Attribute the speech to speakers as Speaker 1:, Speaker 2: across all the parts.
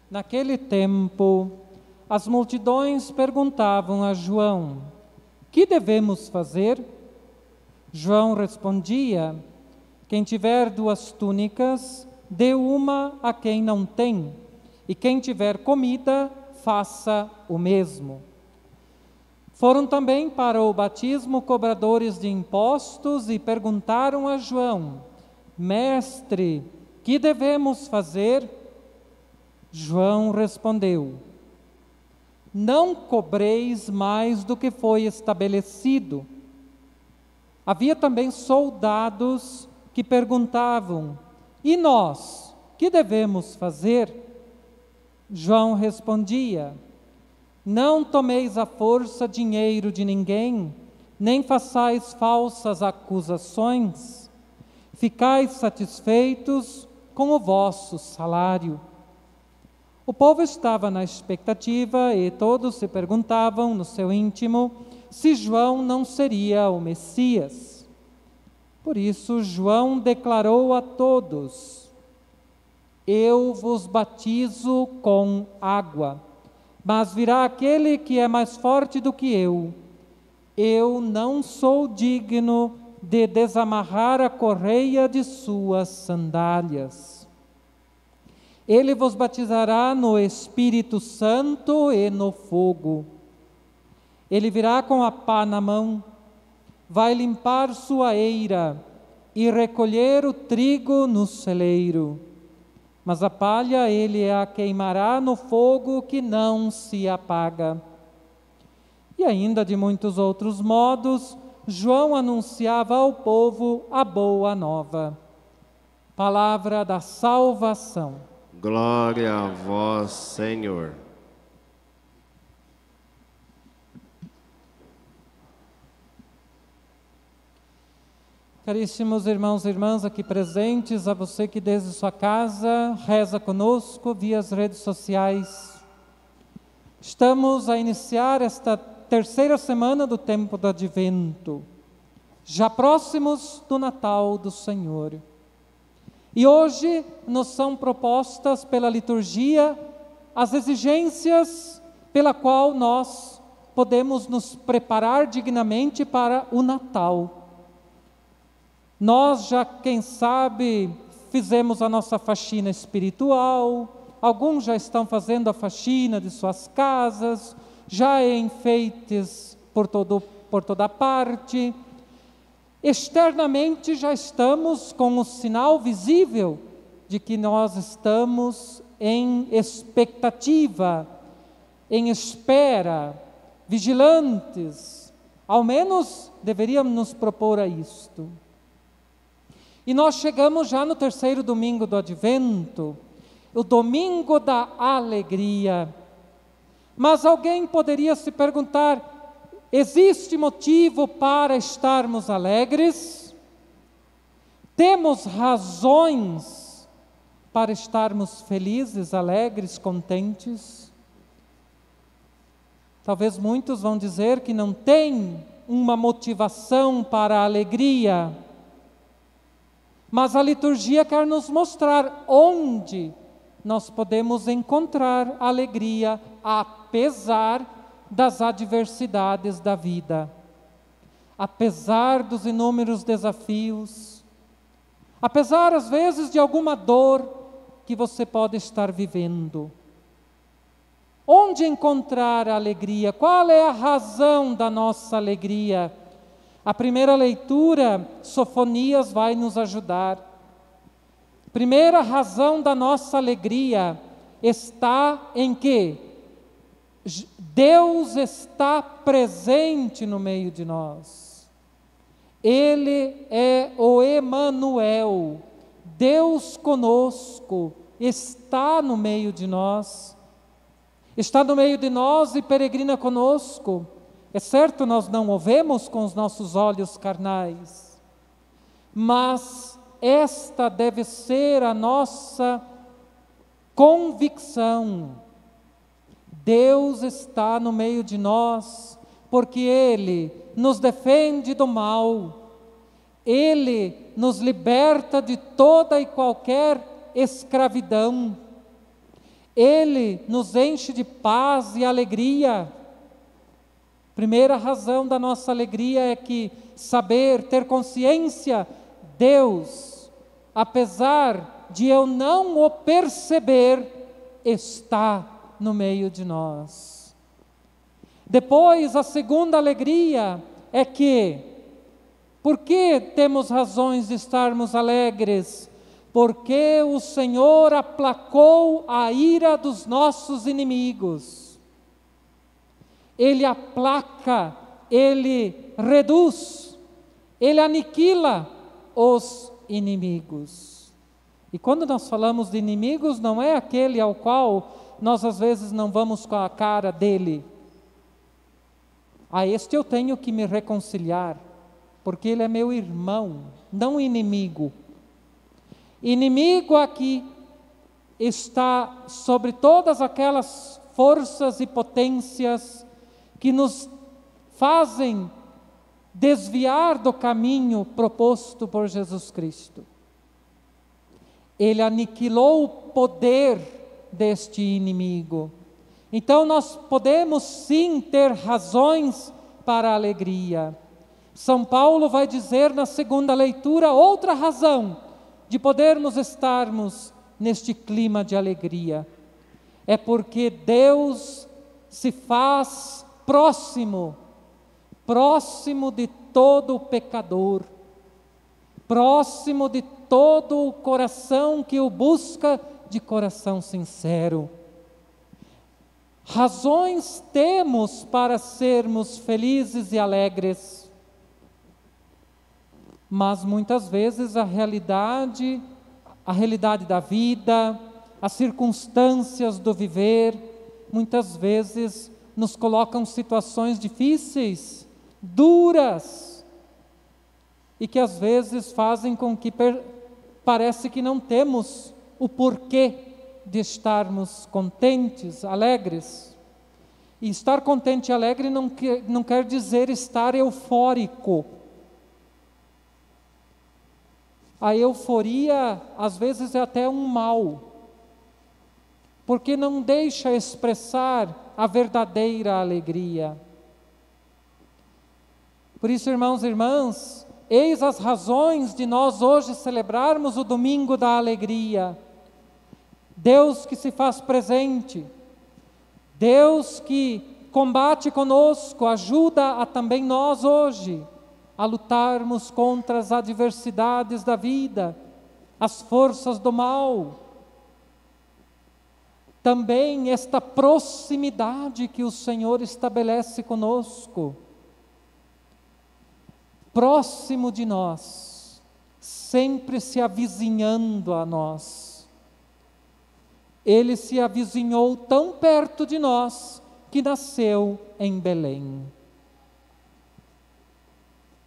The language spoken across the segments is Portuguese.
Speaker 1: Naquele tempo, as multidões perguntavam a João: que devemos fazer? João respondia: quem tiver 2 túnicas, dê uma a quem não tem, e quem tiver comida, faça o mesmo. Foram também para o batismo cobradores de impostos e perguntaram a João: Mestre, que devemos fazer? João respondeu: não cobreis mais do que foi estabelecido. Havia também soldados que perguntavam: e nós, que devemos fazer? João respondia: não tomeis à força dinheiro de ninguém, nem façais falsas acusações. Ficais satisfeitos com o vosso salário. O povo estava na expectativa e todos se perguntavam no seu íntimo se João não seria o Messias. Por isso, João declarou a todos: eu vos batizo com água, mas virá aquele que é mais forte do que eu. Eu não sou digno de desamarrar a correia de suas sandálias. Ele vos batizará no Espírito Santo e no fogo. Ele virá com a pá na mão, vai limpar sua eira e recolher o trigo no celeiro. Mas a palha ele a queimará no fogo que não se apaga. E ainda de muitos outros modos, João anunciava ao povo a boa nova. Palavra da salvação.
Speaker 2: Glória a vós, Senhor.
Speaker 1: Caríssimos irmãos e irmãs aqui presentes, a você que desde sua casa reza conosco via as redes sociais. Estamos a iniciar esta terceira semana do tempo do Advento, já próximos do Natal do Senhor. E hoje nos são propostas pela liturgia as exigências pela qual nós podemos nos preparar dignamente para o Natal. Nós já, quem sabe, fizemos a nossa faxina espiritual, alguns já estão fazendo a faxina de suas casas, já enfeites por toda parte. Externamente já estamos com o sinal visível de que nós estamos em expectativa, em espera, vigilantes. Ao menos deveríamos nos propor a isto. E nós chegamos já no terceiro domingo do Advento, o domingo da alegria. Mas alguém poderia se perguntar: existe motivo para estarmos alegres? Temos razões para estarmos felizes, alegres, contentes? Talvez muitos vão dizer que não tem uma motivação para a alegria. Mas a liturgia quer nos mostrar onde nós podemos encontrar alegria, apesar das adversidades da vida, apesar dos inúmeros desafios, apesar às vezes de alguma dor que você pode estar vivendo. Onde encontrar a alegria? Qual é a razão da nossa alegria? A primeira leitura, Sofonias, vai nos ajudar. Primeira razão da nossa alegria está em que Deus está presente no meio de nós. Ele é o Emanuel, Deus conosco, está no meio de nós. Está no meio de nós e peregrina conosco. É certo, nós não o vemos com os nossos olhos carnais, mas esta deve ser a nossa convicção. Deus está no meio de nós, porque Ele nos defende do mal, Ele nos liberta de toda e qualquer escravidão, Ele nos enche de paz e alegria. Primeira razão da nossa alegria é que saber, ter consciência, Deus, apesar de eu não o perceber, está no meio de nós. Depois, a segunda alegria é que, por que temos razões de estarmos alegres? Porque o Senhor aplacou a ira dos nossos inimigos. Ele aplaca, Ele reduz, Ele aniquila os inimigos. E quando nós falamos de inimigos, não é aquele ao qual nós às vezes não vamos com a cara dele. A este eu tenho que me reconciliar, porque ele é meu irmão, não inimigo. Inimigo aqui está sobre todas aquelas forças e potências que nos fazem desviar do caminho proposto por Jesus Cristo. Ele aniquilou o poder deste inimigo. Então nós podemos sim ter razões para a alegria. São Paulo vai dizer na segunda leitura outra razão de podermos estarmos neste clima de alegria. É porque Deus se faz próximo de todo pecador, próximo de todo o coração que o busca de coração sincero. Razões temos para sermos felizes e alegres, mas muitas vezes a realidade da vida, as circunstâncias do viver, muitas vezes nos colocam situações difíceis, duras, e que às vezes fazem com que parece que não temos o porquê de estarmos contentes, alegres. E estar contente e alegre não quer dizer estar eufórico. A euforia, às vezes, é até um mal, porque não deixa expressar a verdadeira alegria. Por isso, irmãos e irmãs, eis as razões de nós hoje celebrarmos o domingo da alegria. Deus que se faz presente, Deus que combate conosco, ajuda a também nós hoje a lutarmos contra as adversidades da vida, as forças do mal. Também esta proximidade que o Senhor estabelece conosco, próximo de nós, sempre se avizinhando a nós. Ele se avizinhou tão perto de nós que nasceu em Belém.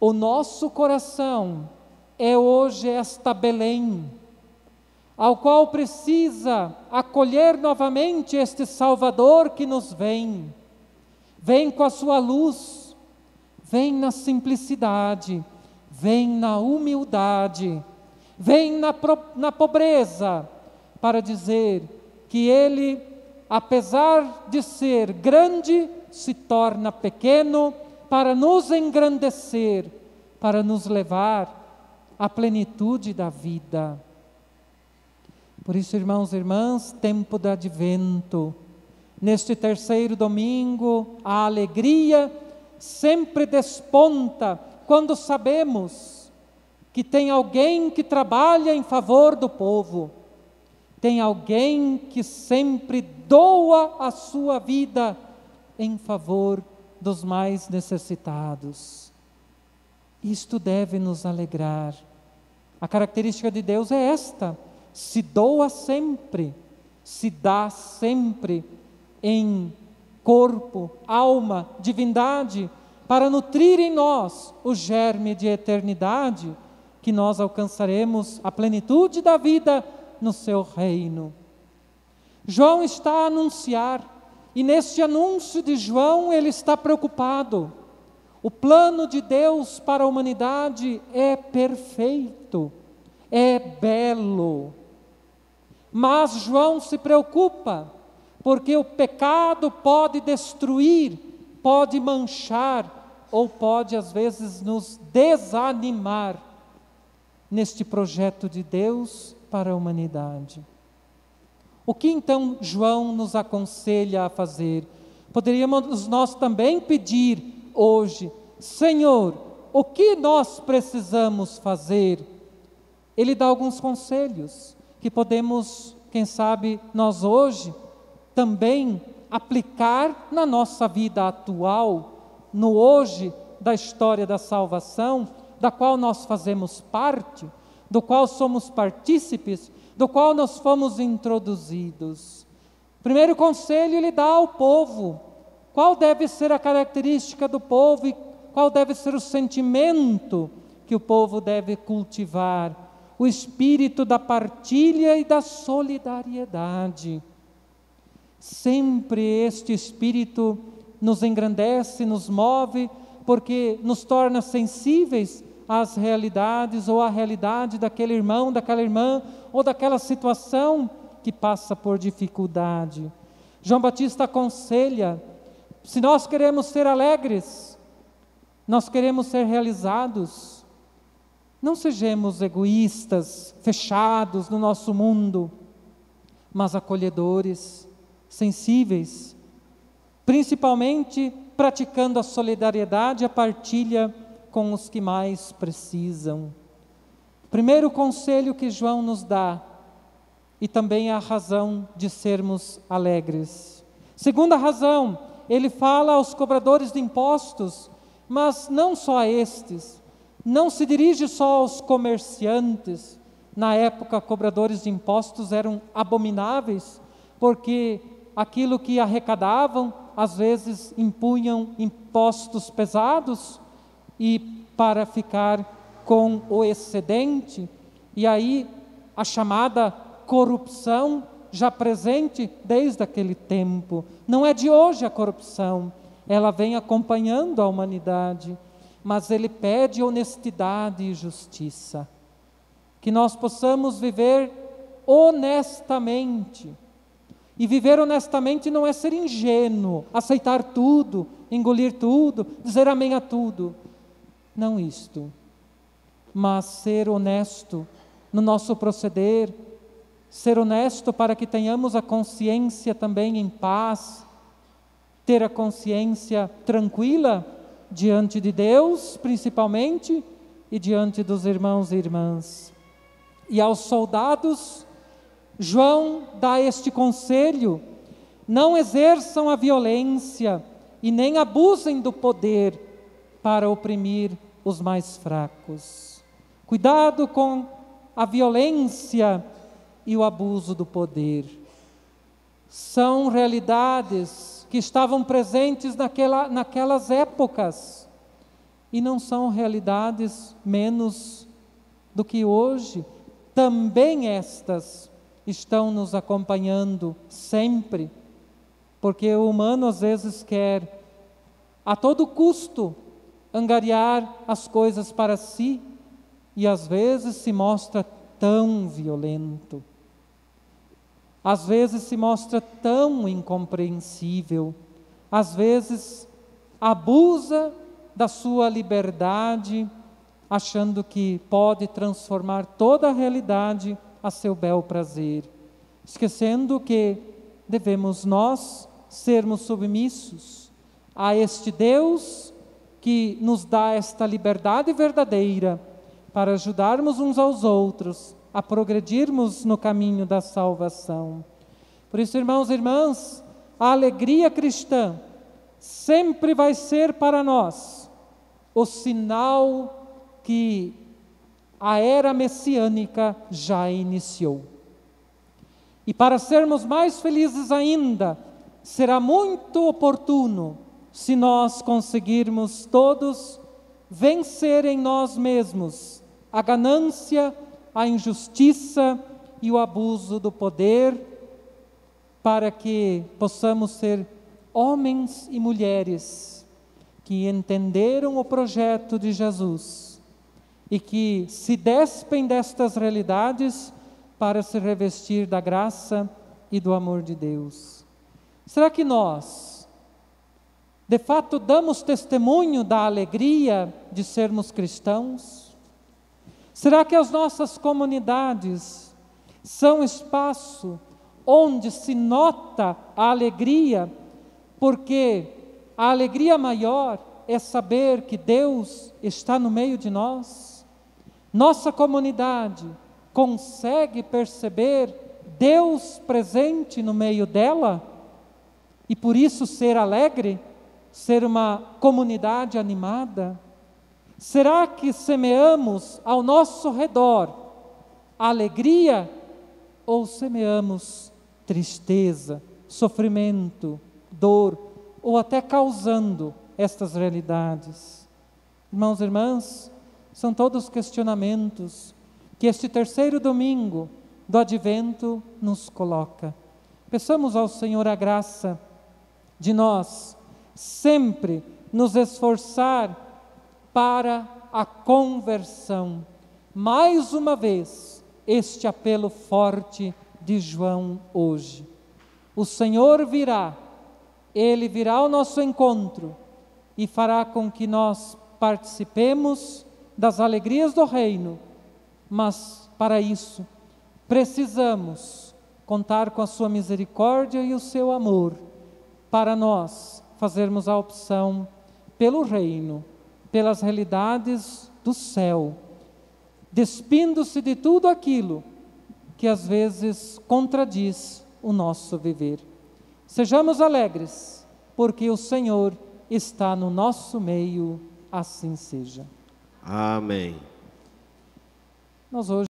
Speaker 1: O nosso coração é hoje esta Belém, ao qual precisa acolher novamente este Salvador que nos vem. Vem com a sua luz, vem na simplicidade, vem na humildade, vem na pobreza, para dizer que Ele, apesar de ser grande, se torna pequeno para nos engrandecer, para nos levar à plenitude da vida. Por isso, irmãos e irmãs, tempo do advento, neste terceiro domingo, a alegria sempre desponta quando sabemos que tem alguém que trabalha em favor do povo, tem alguém que sempre doa a sua vida em favor dos mais necessitados. Isto deve nos alegrar. A característica de Deus é esta: se doa sempre, se dá sempre em corpo, alma, divindade, para nutrir em nós o germe de eternidade, que nós alcançaremos a plenitude da vida no seu reino. João está a anunciar, e neste anúncio de João ele está preocupado. O plano de Deus para a humanidade é perfeito, é belo, mas João se preocupa porque o pecado pode destruir, pode manchar, ou pode às vezes nos desanimar neste projeto de Deus para a humanidade. O que então João nos aconselha a fazer? Poderíamos nós também pedir hoje: Senhor, o que nós precisamos fazer? Ele dá alguns conselhos que podemos, quem sabe, nós hoje também aplicar na nossa vida atual, no hoje da história da salvação, da qual nós fazemos parte, do qual somos partícipes, do qual nós fomos introduzidos. Primeiro conselho ele dá ao povo. Qual deve ser a característica do povo e qual deve ser o sentimento que o povo deve cultivar? O espírito da partilha e da solidariedade. Sempre este espírito nos engrandece, nos move, porque nos torna sensíveis às realidades ou à realidade daquele irmão, daquela irmã ou daquela situação que passa por dificuldade. João Batista aconselha: se nós queremos ser alegres, nós queremos ser realizados, não sejamos egoístas, fechados no nosso mundo, mas acolhedores, sensíveis, principalmente praticando a solidariedade e a partilha com os que mais precisam. Primeiro conselho que João nos dá, e também a razão de sermos alegres. Segunda razão, ele fala aos cobradores de impostos, mas não só a estes, não se dirige só aos comerciantes. Na época, cobradores de impostos eram abomináveis, porque aquilo que arrecadavam, às vezes impunham impostos pesados, e para ficar com o excedente, e aí a chamada corrupção, já presente desde aquele tempo. Não é de hoje a corrupção, ela vem acompanhando a humanidade, mas ele pede honestidade e justiça, que nós possamos viver honestamente. E viver honestamente não é ser ingênuo, aceitar tudo, engolir tudo, dizer amém a tudo. Não isto, mas ser honesto no nosso proceder, ser honesto para que tenhamos a consciência também em paz, ter a consciência tranquila diante de Deus, principalmente, e diante dos irmãos e irmãs. E aos soldados, João dá este conselho: não exerçam a violência e nem abusem do poder para oprimir os mais fracos. Cuidado com a violência e o abuso do poder. São realidades que estavam presentes naquelas épocas, e não são realidades menos do que hoje. Também estas estão nos acompanhando sempre, porque o humano às vezes quer a todo custo angariar as coisas para si, e às vezes se mostra tão violento, às vezes se mostra tão incompreensível, às vezes abusa da sua liberdade, achando que pode transformar toda a realidade a seu bel prazer, esquecendo que devemos nós sermos submissos a este Deus que nos dá esta liberdade verdadeira para ajudarmos uns aos outros a progredirmos no caminho da salvação. Por isso, irmãos e irmãs, a alegria cristã sempre vai ser para nós o sinal que a era messiânica já iniciou. E para sermos mais felizes ainda, será muito oportuno se nós conseguirmos todos vencer em nós mesmos a ganância, a injustiça e o abuso do poder, para que possamos ser homens e mulheres que entenderam o projeto de Jesus e que se despem destas realidades para se revestir da graça e do amor de Deus. Será que nós, de fato, damos testemunho da alegria de sermos cristãos? Será que as nossas comunidades são espaço onde se nota a alegria, porque a alegria maior é saber que Deus está no meio de nós? Nossa comunidade consegue perceber Deus presente no meio dela? E por isso ser alegre, ser uma comunidade animada? Será que semeamos ao nosso redor alegria ou semeamos tristeza, sofrimento, dor, ou até causando estas realidades? Irmãos e irmãs, são todos questionamentos que este terceiro domingo do Advento nos coloca. Peçamos ao Senhor a graça de nós sempre nos esforçar para a conversão. Mais uma vez, este apelo forte de João hoje. O Senhor virá, Ele virá ao nosso encontro e fará com que nós participemos das alegrias do reino, mas para isso precisamos contar com a sua misericórdia e o seu amor, para nós fazermos a opção pelo reino, pelas realidades do céu, despindo-se de tudo aquilo que às vezes contradiz o nosso viver. Sejamos alegres, porque o Senhor está no nosso meio, assim seja.
Speaker 2: Amém.
Speaker 1: Nós hoje